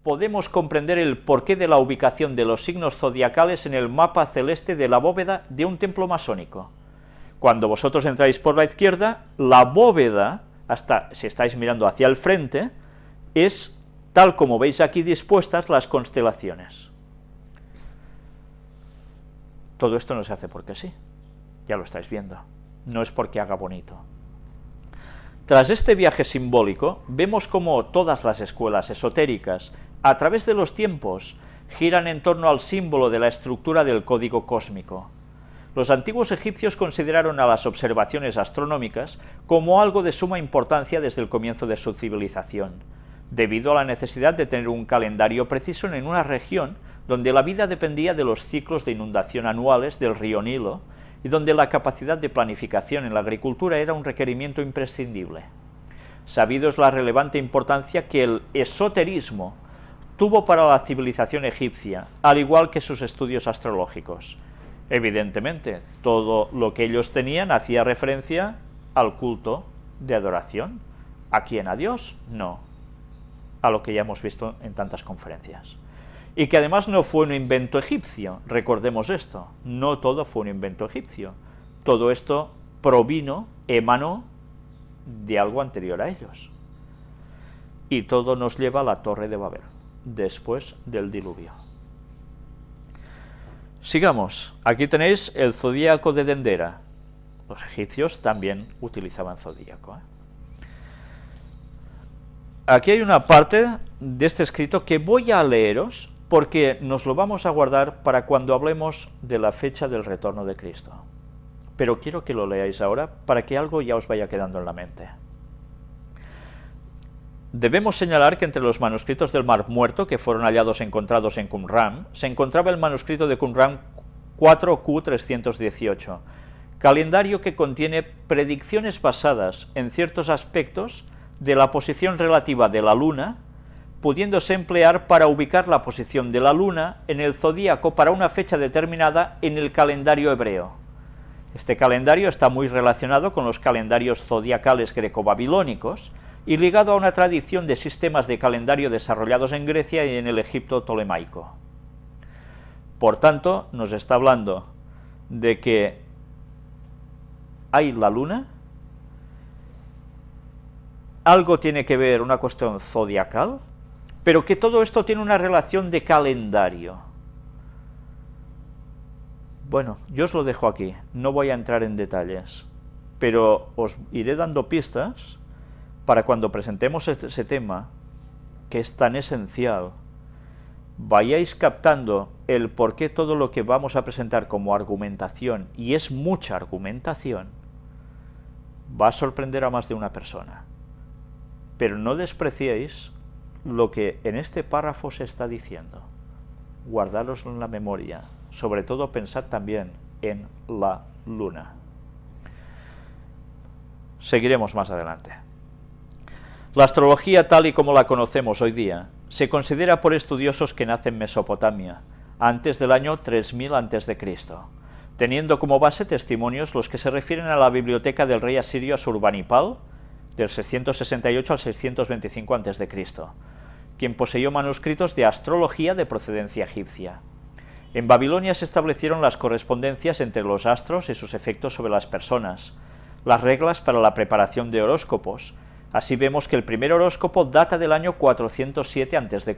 podemos comprender el porqué de la ubicación de los signos zodiacales en el mapa celeste de la bóveda de un templo masónico. Cuando vosotros entráis por la izquierda, la bóveda, hasta si estáis mirando hacia el frente, es tal como veis aquí dispuestas las constelaciones. Todo esto no se hace porque sí, ya lo estáis viendo, no es porque haga bonito. Tras este viaje simbólico, vemos cómo todas las escuelas esotéricas, a través de los tiempos, giran en torno al símbolo de la estructura del código cósmico. Los antiguos egipcios consideraron a las observaciones astronómicas como algo de suma importancia desde el comienzo de su civilización, debido a la necesidad de tener un calendario preciso en una región donde la vida dependía de los ciclos de inundación anuales del río Nilo, y donde la capacidad de planificación en la agricultura era un requerimiento imprescindible. Sabido es la relevante importancia que el esoterismo tuvo para la civilización egipcia, al igual que sus estudios astrológicos. Evidentemente, todo lo que ellos tenían hacía referencia al culto de adoración. ¿A quién? ¿A Dios? No. A lo que ya hemos visto en tantas conferencias. Y que además no fue un invento egipcio, recordemos esto, no todo fue un invento egipcio, todo esto emanó de algo anterior a ellos. Y todo nos lleva a la Torre de Babel, después del diluvio. Sigamos, aquí tenéis el zodíaco de Dendera, los egipcios también utilizaban zodíaco. Aquí hay una parte de este escrito que voy a leeros, porque nos lo vamos a guardar para cuando hablemos de la fecha del retorno de Cristo. Pero quiero que lo leáis ahora para que algo ya os vaya quedando en la mente. Debemos señalar que entre los manuscritos del Mar Muerto que fueron encontrados en Qumran, se encontraba el manuscrito de Qumran 4Q318, calendario que contiene predicciones basadas en ciertos aspectos de la posición relativa de la Luna, pudiéndose emplear para ubicar la posición de la Luna en el zodíaco para una fecha determinada en el calendario hebreo. Este calendario está muy relacionado con los calendarios zodiacales greco-babilónicos y ligado a una tradición de sistemas de calendario desarrollados en Grecia y en el Egipto tolemaico. Por tanto, nos está hablando de que hay la Luna, algo tiene que ver, una cuestión zodiacal, pero que todo esto tiene una relación de calendario. Bueno, yo os lo dejo aquí, no voy a entrar en detalles, pero os iré dando pistas para cuando presentemos ese tema, que es tan esencial, vayáis captando el por qué todo lo que vamos a presentar como argumentación, y es mucha argumentación, va a sorprender a más de una persona. Pero no despreciéis lo que en este párrafo se está diciendo. Guardároslo en la memoria. Sobre todo pensad también en la Luna. Seguiremos más adelante. La astrología tal y como la conocemos hoy día se considera por estudiosos que nace en Mesopotamia, antes del año 3000 a.C., teniendo como base testimonios los que se refieren a la biblioteca del rey asirio Asurbanipal, del 668 al 625 a.C., quien poseyó manuscritos de astrología de procedencia egipcia. En Babilonia se establecieron las correspondencias entre los astros y sus efectos sobre las personas, las reglas para la preparación de horóscopos. Así vemos que el primer horóscopo data del año 407 a.C.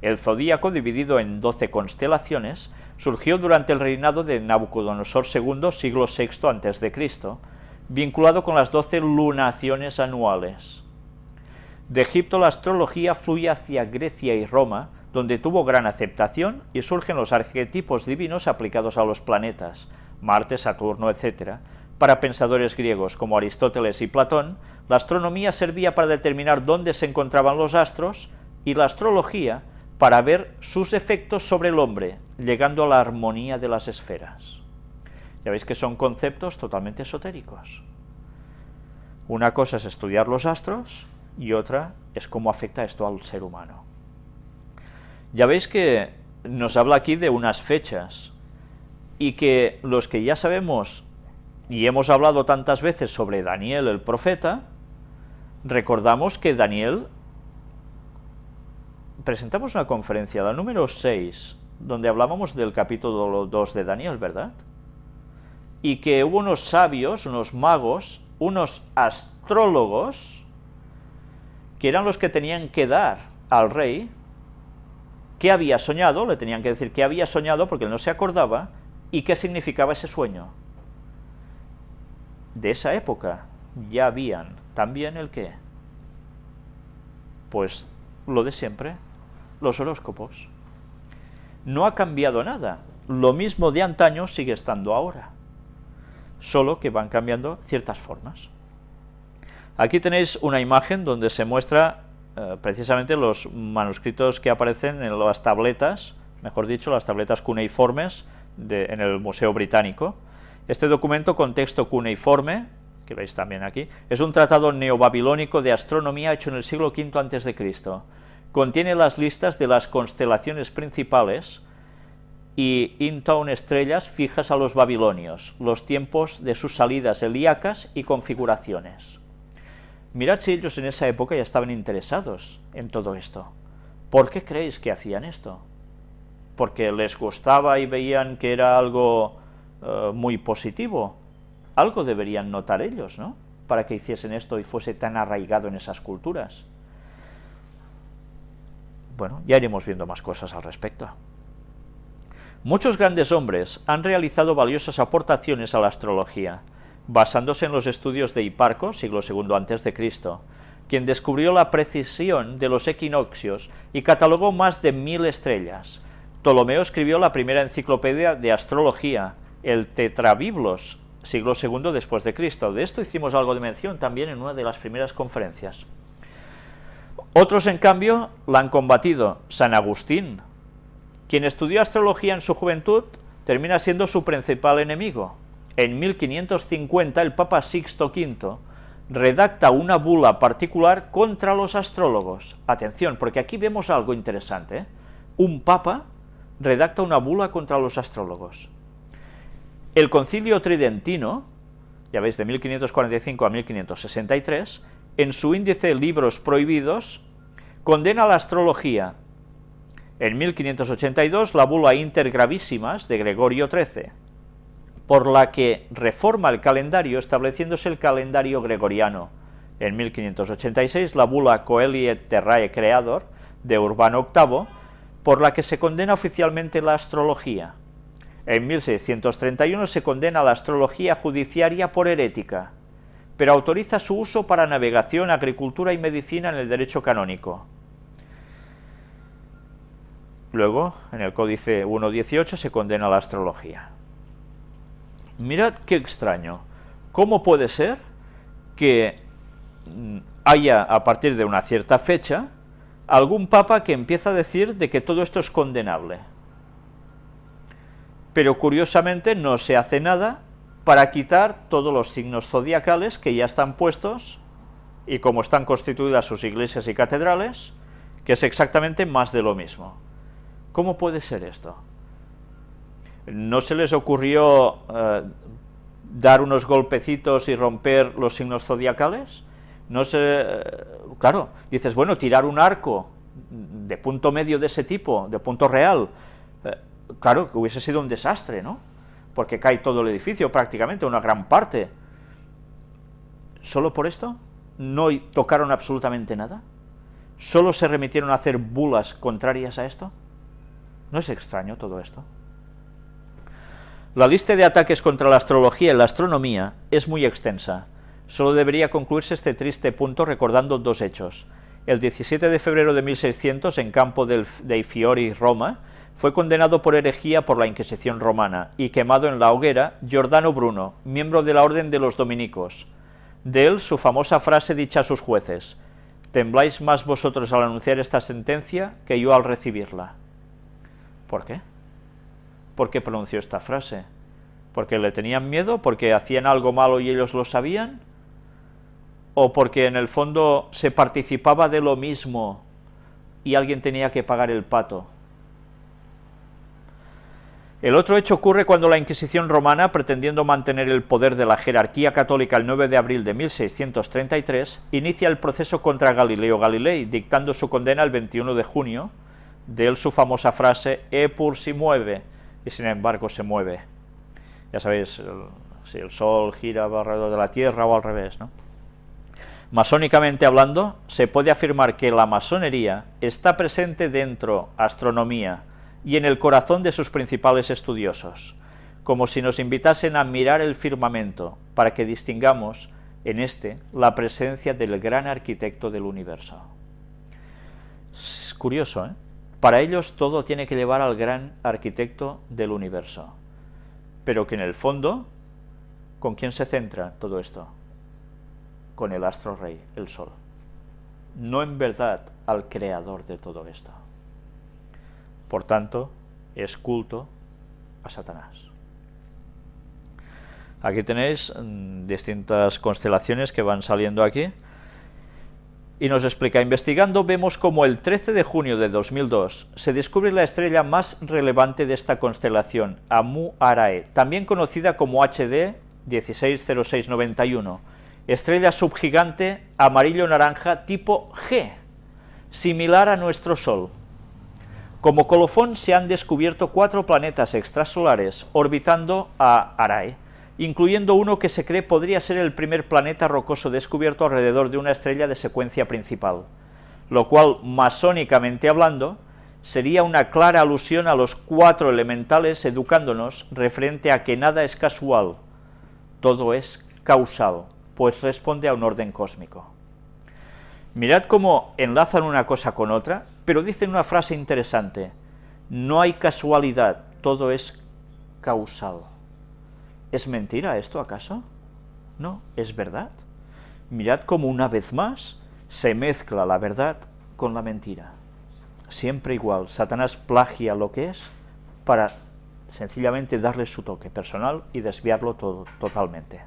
El zodíaco, dividido en 12 constelaciones, surgió durante el reinado de Nabucodonosor II, siglo VI a.C., vinculado con las 12 lunaciones anuales. De Egipto la astrología fluye hacia Grecia y Roma, donde tuvo gran aceptación y surgen los arquetipos divinos aplicados a los planetas, Marte, Saturno, etc. Para pensadores griegos como Aristóteles y Platón, la astronomía servía para determinar dónde se encontraban los astros y la astrología para ver sus efectos sobre el hombre, llegando a la armonía de las esferas. Ya veis que son conceptos totalmente esotéricos. Una cosa es estudiar los astros y otra es cómo afecta esto al ser humano. Ya veis que nos habla aquí de unas fechas y que los que ya sabemos y hemos hablado tantas veces sobre Daniel el profeta, recordamos que Daniel presentamos una conferencia, la número 6, donde hablábamos del capítulo 2 de Daniel, ¿verdad? Y que hubo unos sabios, unos magos, unos astrólogos, que eran los que tenían que dar al rey qué había soñado, le tenían que decir qué había soñado porque él no se acordaba, y qué significaba ese sueño. De esa época ya habían también el qué. Pues lo de siempre, los horóscopos. No ha cambiado nada, lo mismo de antaño sigue estando ahora, solo que van cambiando ciertas formas. Aquí tenéis una imagen donde se muestra precisamente los manuscritos que aparecen en las tabletas, mejor dicho, las tabletas cuneiformes en el Museo Británico. Este documento con texto cuneiforme, que veis también aquí, es un tratado neobabilónico de astronomía hecho en el siglo V a.C. Contiene las listas de las constelaciones principales y in-town estrellas fijas a los babilonios, los tiempos de sus salidas helíacas y configuraciones. Mirad si ellos en esa época ya estaban interesados en todo esto. ¿Por qué creéis que hacían esto? ¿Porque les gustaba y veían que era algo muy positivo? Algo deberían notar ellos, ¿no?, para que hiciesen esto y fuese tan arraigado en esas culturas. Bueno, ya iremos viendo más cosas al respecto. Muchos grandes hombres han realizado valiosas aportaciones a la astrología, basándose en los estudios de Hiparco, siglo II a.C., quien descubrió la precisión de los equinoccios y catalogó más de 1000 estrellas. Ptolomeo escribió la primera enciclopedia de astrología, el Tetrabiblos, siglo II después de Cristo. De esto hicimos algo de mención también en una de las primeras conferencias. Otros, en cambio, la han combatido. San Agustín, quien estudió astrología en su juventud, termina siendo su principal enemigo. En 1550 el Papa Sixto V redacta una bula particular contra los astrólogos. Atención, porque aquí vemos algo interesante, ¿eh? Un papa redacta una bula contra los astrólogos. El Concilio Tridentino, ya veis, de 1545 a 1563, en su índice Libros Prohibidos, condena la astrología. En 1582, la bula Inter Gravísimas de Gregorio XIII, por la que reforma el calendario estableciéndose el calendario gregoriano. En 1586, la bula Coeli Terrae Creador de Urbano VIII, por la que se condena oficialmente la astrología. En 1631 se condena la astrología judiciaria por herética, pero autoriza su uso para navegación, agricultura y medicina en el derecho canónico. Luego, en el Códice 1.18 se condena la astrología. Mirad qué extraño. ¿Cómo puede ser que haya, a partir de una cierta fecha, algún papa que empieza a decir de que todo esto es condenable? Pero curiosamente no se hace nada para quitar todos los signos zodiacales que ya están puestos, y como están constituidas sus iglesias y catedrales, que es exactamente más de lo mismo. ¿Cómo puede ser esto? ¿No se les ocurrió dar unos golpecitos y romper los signos zodiacales? Claro, dices, bueno, tirar un arco de punto medio de ese tipo, de punto real, claro que hubiese sido un desastre, ¿no? Porque cae todo el edificio prácticamente, una gran parte. ¿Solo por esto? ¿No tocaron absolutamente nada? ¿Solo se remitieron a hacer bulas contrarias a esto? ¿No es extraño todo esto? La lista de ataques contra la astrología y la astronomía es muy extensa. Solo debería concluirse este triste punto recordando dos hechos. El 17 de febrero de 1600, en Campo dei Fiori, Roma, fue condenado por herejía por la Inquisición romana y quemado en la hoguera Giordano Bruno, miembro de la Orden de los Dominicos. De él su famosa frase dicha a sus jueces: «Tembláis más vosotros al anunciar esta sentencia que yo al recibirla». ¿Por qué? ¿Por qué pronunció esta frase? ¿Porque le tenían miedo? ¿Porque hacían algo malo y ellos lo sabían? ¿O porque en el fondo se participaba de lo mismo y alguien tenía que pagar el pato? El otro hecho ocurre cuando la Inquisición romana, pretendiendo mantener el poder de la jerarquía católica el 9 de abril de 1633, inicia el proceso contra Galileo Galilei, dictando su condena el 21 de junio, de él su famosa frase, pur si mueve, y sin embargo se mueve. Ya sabéis, si el Sol gira alrededor de la Tierra o al revés, ¿no? Masónicamente hablando, se puede afirmar que la masonería está presente dentro, astronomía, y en el corazón de sus principales estudiosos, como si nos invitasen a mirar el firmamento para que distingamos en este la presencia del gran arquitecto del universo. Es curioso, ¿eh? Para ellos todo tiene que llevar al gran arquitecto del universo, pero que en el fondo, ¿con quién se centra todo esto? Con el astro rey, el Sol, no en verdad al creador de todo esto. Por tanto, es culto a Satanás. Aquí tenéis distintas constelaciones que van saliendo aquí, y nos explica, investigando vemos como el 13 de junio de 2002 se descubre la estrella más relevante de esta constelación, Amu-Arae, también conocida como HD 160691, estrella subgigante amarillo-naranja tipo G, similar a nuestro Sol. Como colofón se han descubierto 4 planetas extrasolares orbitando a Arae, incluyendo uno que se cree podría ser el primer planeta rocoso descubierto alrededor de una estrella de secuencia principal, lo cual, masónicamente hablando, sería una clara alusión a los 4 elementales, educándonos referente a que nada es casual, todo es causal, pues responde a un orden cósmico. Mirad cómo enlazan una cosa con otra, pero dicen una frase interesante, no hay casualidad, todo es causal. ¿Es mentira esto acaso? No, es verdad. Mirad cómo una vez más se mezcla la verdad con la mentira. Siempre igual, Satanás plagia lo que es para sencillamente darle su toque personal y desviarlo todo totalmente.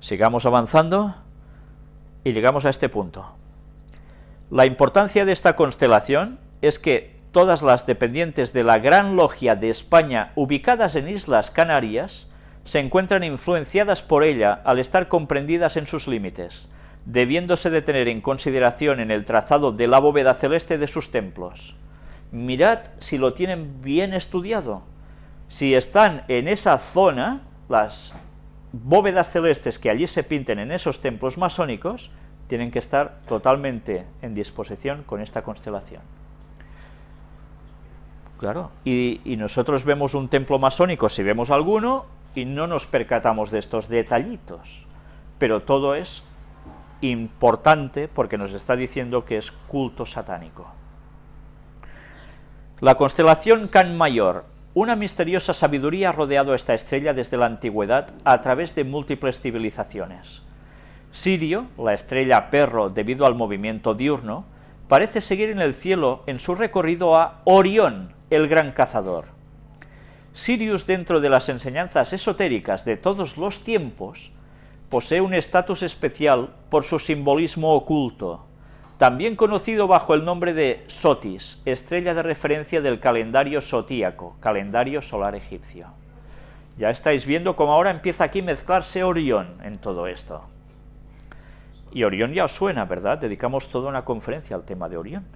Sigamos avanzando y llegamos a este punto. La importancia de esta constelación es que todas las dependientes de la Gran Logia de España ubicadas en Islas Canarias se encuentran influenciadas por ella al estar comprendidas en sus límites, debiéndose de tener en consideración en el trazado de la bóveda celeste de sus templos. Mirad si lo tienen bien estudiado. Si están en esa zona, las bóvedas celestes que allí se pinten en esos templos masónicos tienen que estar totalmente en disposición con esta constelación. Claro, y nosotros vemos un templo masónico, si vemos alguno, y no nos percatamos de estos detallitos, pero todo es importante porque nos está diciendo que es culto satánico. La constelación Can Mayor, una misteriosa sabiduría ha rodeado esta estrella desde la antigüedad a través de múltiples civilizaciones. Sirio, la estrella perro debido al movimiento diurno, parece seguir en el cielo en su recorrido a Orión, el gran cazador. Sirius, dentro de las enseñanzas esotéricas de todos los tiempos, posee un estatus especial por su simbolismo oculto, también conocido bajo el nombre de Sotis, estrella de referencia del calendario sotíaco, calendario solar egipcio. Ya estáis viendo cómo ahora empieza aquí a mezclarse Orión en todo esto. Y Orión ya os suena, ¿verdad? Dedicamos toda una conferencia al tema de Orión.